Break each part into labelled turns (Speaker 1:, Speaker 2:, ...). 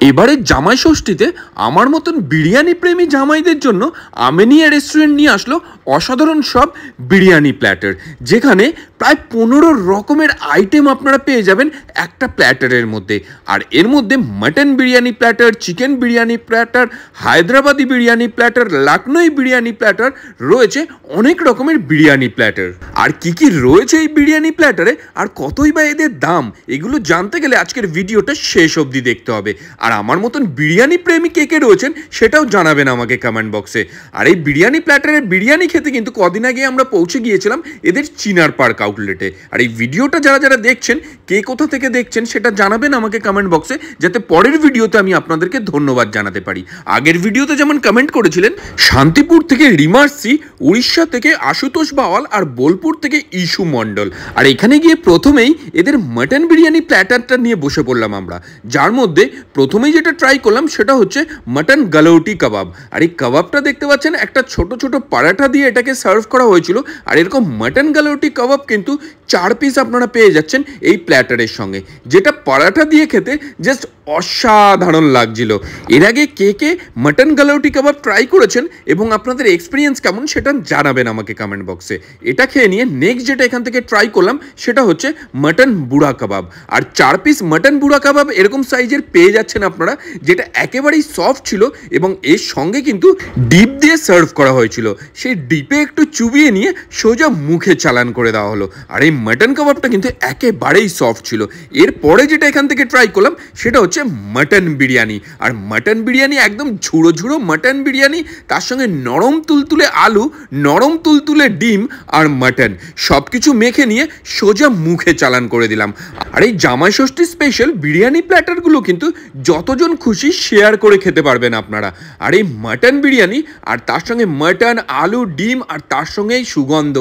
Speaker 1: এবারে জামাই ষষ্ঠীতে আমার মতন বিরিয়ানি প্রেমী জামাইদের জন্য আমিনিয়া রেস্টুরেন্ট নিয়ে আসলো অসাধারণ সব বিরিয়ানি প্ল্যাটার, যেখানে প্রায় 15 রকমের আইটেম আপনারা পেয়ে যাবেন একটা প্ল্যাটারের মধ্যে। আর এর মধ্যে mutton biryani platter, chicken biryani platter, Hyderabadi biryani platter, Lucknow biryani platter, রয়েছে অনেক রকমের বিরিয়ানি প্ল্যাটার। আর কি কি রয়েছে এই বিরিয়ানি প্ল্যাটারে আর কতই বা এদের দাম, এগুলো জানতে গেলে আজকের ভিডিওটা শেষ অবধি দেখতে হবে। আর আমার মতন বিরিয়ানি প্রেমী কে কে রয়েছেন সেটাও জানাবেন আমাকে কমেন্ট বক্সে। আর এই বিরিয়ানি প্ল্যাটারের বিরিয়ানি খেতে কিন্তু কদিন আগে আমরা পৌঁছে গিয়েছিলাম এদের চিনার পার্ক আউটলেটে। আর এই ভিডিওটা যারা যারা দেখছেন, কে কোথা থেকে দেখছেন সেটা জানাবেন আমাকে কমেন্ট বক্সে, যাতে পরের ভিডিওতে আমি আপনাদেরকে ধন্যবাদ জানাতে পারি। আগের ভিডিওতে যেমন কমেন্ট করেছিলেন শান্তিপুর থেকে রিমার্সি, উড়িষ্যা থেকে আশুতোষ বাওয়াল আর বোলপুর থেকে ইস্যু মণ্ডল। আর এখানে গিয়ে প্রথমেই এদের মাটন বিরিয়ানি প্ল্যাটারটা নিয়ে বসে পড়লাম আমরা, যার মধ্যে প্রথমেই যেটা ট্রাই করলাম সেটা হচ্ছে মাটন গালৌটি কাবাব। আর এই কাবাবটা দেখতে পাচ্ছেন একটা ছোট ছোট পরাঠা দিয়ে এটাকে সার্ভ করা হয়েছিল। আর এরকম মাটন গালৌটি কাবাব কিন্তু 4 পিস আপনারা পেয়ে যাচ্ছেন এই প্ল্যাটারের সঙ্গে, যেটা পরাঠা দিয়ে খেতে জাস্ট অসাধারণ লাগছিল। এর আগে কে কে মাটন গালৌটি কাবাব ট্রাই করেছেন এবং আপনাদের এক্সপিরিয়েন্স কেমন সেটা জানাবেন আমাকে কমেন্ট বক্সে। এটা খেয়ে নিয়ে নেক্সট যেটা এখান থেকে ট্রাই করলাম সেটা হচ্ছে মাটন বুড়া কাবাব। আর 4 পিস মাটন বুড়া কাবাব এরকম সাইজের পেয়ে যাচ্ছেন আপনারা, যেটা একেবারেই সফট ছিল এবং এর সঙ্গে কিন্তু ডিপ দিয়ে সার্ভ করা হয়েছিল। সেই ডিপে একটু চুবিয়ে নিয়ে সোজা মুখে চালান করে দেওয়া হলো। আর এই মাটন কাবাবটা কিন্তু একেবারেই সফট ছিল। এরপরে যেটা এখান থেকে ট্রাই করলাম সেটা হচ্ছে মাটন বিরিয়ানি। আর মাটন বিরিয়ানি একদম ঝুড়ো ঝুড়ো মাটন বিরিয়ানি, তার সঙ্গে নরম তুলতুলে আলু, নরম তুলতুলে ডিম আর মাটন সব কিছু মেখে নিয়ে সোজা মুখে চালান করে দিলাম। আর এই জামাই ষষ্ঠী স্পেশাল বিরিয়ানি প্ল্যাটারগুলো কিন্তু যতজন খুশি শেয়ার করে খেতে পারবেন আপনারা। আর এই মাটন বিরিয়ানি আর তার সঙ্গে মাটন, আলু, ডিম আর তার সঙ্গে এই সুগন্ধ,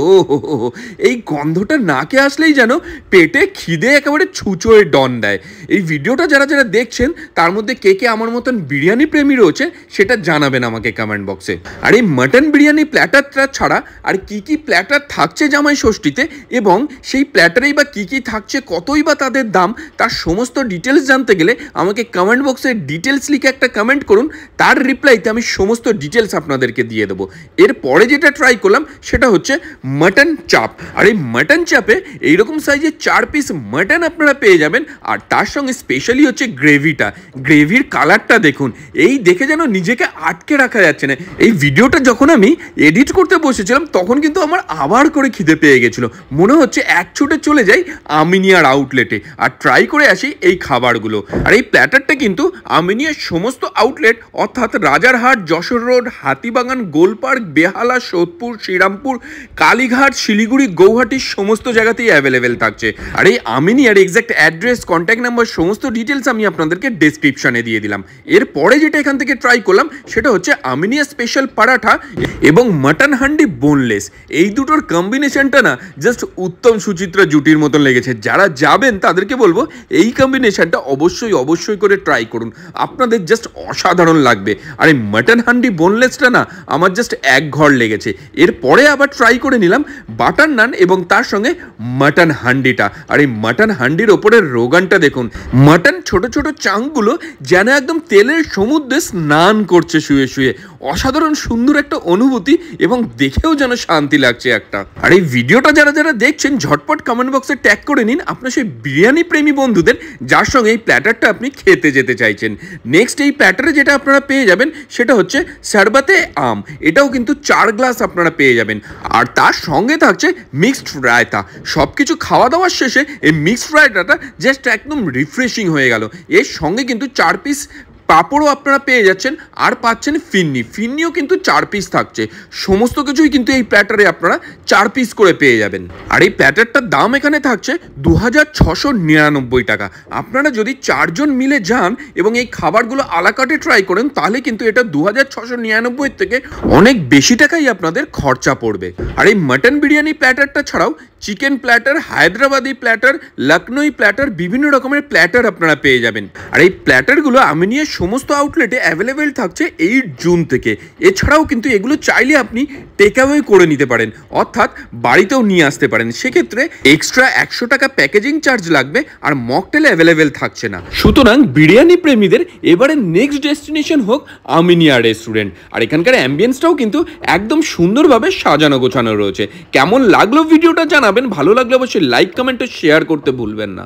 Speaker 1: এই গন্ধটা নাকে আসলেই যেন পেটে খিদে একেবারে ছুঁচোয় ডন দেয়। এই ভিডিওটা যারা যারা দেখছেন তার মধ্যে কে কে আমার মতন বিরিয়ানি প্রেমী রয়েছে সেটা জানাবেন আমাকে কমেন্ট বক্সে। আর এই মাটন বিরিয়ানি প্ল্যাটারটা ছাড়া আর কি কি প্ল্যাটার থাকছে জামাই ষষ্ঠীতে, এবং সেই প্ল্যাটারেই বা কি কি থাকছে, কতই বা তাদের দাম, তার সমস্ত ডিটেলস জানতে গেলে আমাকে কমেন্ট বক্সে ডিটেলস লিখে একটা কমেন্ট করুন। তার রিপ্লাইতে আমি সমস্ত ডিটেলস আপনাদেরকে দিয়ে দেবো। এরপরে যেটা ট্রাই করলাম সেটা হচ্ছে মাটন চাপ। আর এই মাটন চাপে এইরকম সাইজের 4 পিস মাটন আপনারা পেয়ে যাবেন। আর তার সঙ্গে স্পেশালি হচ্ছে গ্রেভিটা, গ্রেভির কালারটা দেখুন, এই দেখে যেন নিজেকে আটকে রাখা যাচ্ছে না। এই ভিডিওটা যখন আমি এডিট করতে বসেছিলাম তখন কিন্তু আমার আবার করে খিদে পেয়ে গেছিলো, মনে হচ্ছে এক ছুটে চলে যাই আমিনিয়ার আউটলেটে আর ট্রাই করে আসি এই খাবারগুলো। আর এই প্ল্যাটারটা কিন্তু আমিনিয়ার সমস্ত আউটলেট অর্থাৎ রাজারহাট, যশোর রোড, হাতিবাগান, গোলপার্ক, বেহালা, সোদপুর, শ্রীরামপুর, কালীঘাট, শিলিগুড়ি, গৌহাটির সমস্ত জায়গাতেই অ্যাভেলেবেল থাকছে। আর এই আমিনিয়ার এক্স্যাক্ট অ্যাড্রেস, কন্ট্যাক্ট নাম্বার সমস্ত ডিটেলস আমি আপনাদেরকে ডেসক্রিপশনে দিয়ে দিলাম। এরপরে যেটা এখান থেকে ট্রাই করলাম সেটা হচ্ছে আমিনিয়া স্পেশাল পরাঠা এবং মাটন হান্ডি বোনলেস। এই দুটোর কম্বিনেশনটা না জাস্ট উত্তম সুচিত্রা জুটির মতন লেগেছে। যারা যাবেন তাদেরকে বলবো এই কম্বিনেশনটা অবশ্যই অবশ্যই করে ট্রাই করুন, আপনাদের জাস্ট অসাধারণ লাগবে। আর এই মাটন হান্ডি বোনলেসটা না আমার জাস্ট এক ঘর লেগেছে। এরপরে আবার ট্রাই করে নিলাম বাটার নান এবং তার সঙ্গে মাটন হান্ডিটা। আর এই মাটন হান্ডির ওপরের রোগানটা দেখুন, মাটন ছোট ছোট চাংগুলো যেন একদম তেলের সমুদ্রে স্নান করছে শুয়ে শুয়ে। অসাধারণ সুন্দর একটা অনুভূতি এবং দেখেও যেন শান্তি লাগছে একটা। আর এই ভিডিওটা যারা যারা দেখছেন ঝটপট কমেন্ট বক্সে ট্যাগ করে নিন আপনার সেই বিরিয়ানি প্রেমী বন্ধুদের যার সঙ্গে এই প্ল্যাটারটা আপনি খেতে যেতে চাইছেন। নেক্সট এই প্ল্যাটারে যেটা আপনারা পেয়ে যাবেন সেটা হচ্ছে শরবতে আম। এটাও কিন্তু 4 গ্লাস আপনারা পেয়ে যাবেন। আর তার সঙ্গে থাকছে মিক্সড রায়তা। সব কিছু খাওয়া দাওয়ার শেষে এই মিক্সড রায়তাটা জাস্ট একদম রিফ্রেশিং হয়ে গেল। এর সঙ্গে কিন্তু 4 পিস পাঁপড়ও আপনারা পেয়ে যাচ্ছেন আর পাচ্ছেন ফিন্নি, ফিন্নিও কিন্তু 4 পিস থাকছে। সমস্ত কিছুই কিন্তু এই প্ল্যাটারে আপনারা 4 পিস করে পেয়ে যাবেন। আর এই প্ল্যাটারটার দাম এখানে থাকছে 2699 টাকা। আপনারা যদি 4 জন মিলে যান এবং এই খাবারগুলো আলাকাটে ট্রাই করেন তাহলে কিন্তু এটা 2699 থেকে অনেক বেশি টাকাই আপনাদের খরচা পড়বে। আর এই মাটন বিরিয়ানি প্ল্যাটারটা ছাড়াও chicken platter, Hyderabadi platter, Lucknow platter, বিভিন্ন রকমের প্ল্যাটার আপনারা পেয়ে যাবেন। আর এই প্ল্যাটারগুলো আমিনিয়ার সমস্ত আউটলেটে অ্যাভেলেবেল থাকছে 8 জুন থেকে। এছাড়াও কিন্তু এগুলো চাইলে আপনি টেক অ্যাওয়ে করে নিতে পারেন, অর্থাৎ বাড়িতেও নিয়ে আসতে পারেন। সেক্ষেত্রে এক্সট্রা 100 টাকা প্যাকেজিং চার্জ লাগবে, আর মকটেল অ্যাভেলেবেল থাকছে না। সুতরাং বিরিয়ানি প্রেমীদের এবারে নেক্সট ডেস্টিনেশন হোক আমিনিয়া রেস্টুরেন্ট। আর এখানকার অ্যাম্বিয়েন্সটাও কিন্তু একদম সুন্দরভাবে সাজানো গোছানো রয়েছে। কেমন লাগলো ভিডিওটা জানাবেন, ভালো লাগলে অবশ্যই লাইক, কমেন্ট ও শেয়ার করতে ভুলবেন না।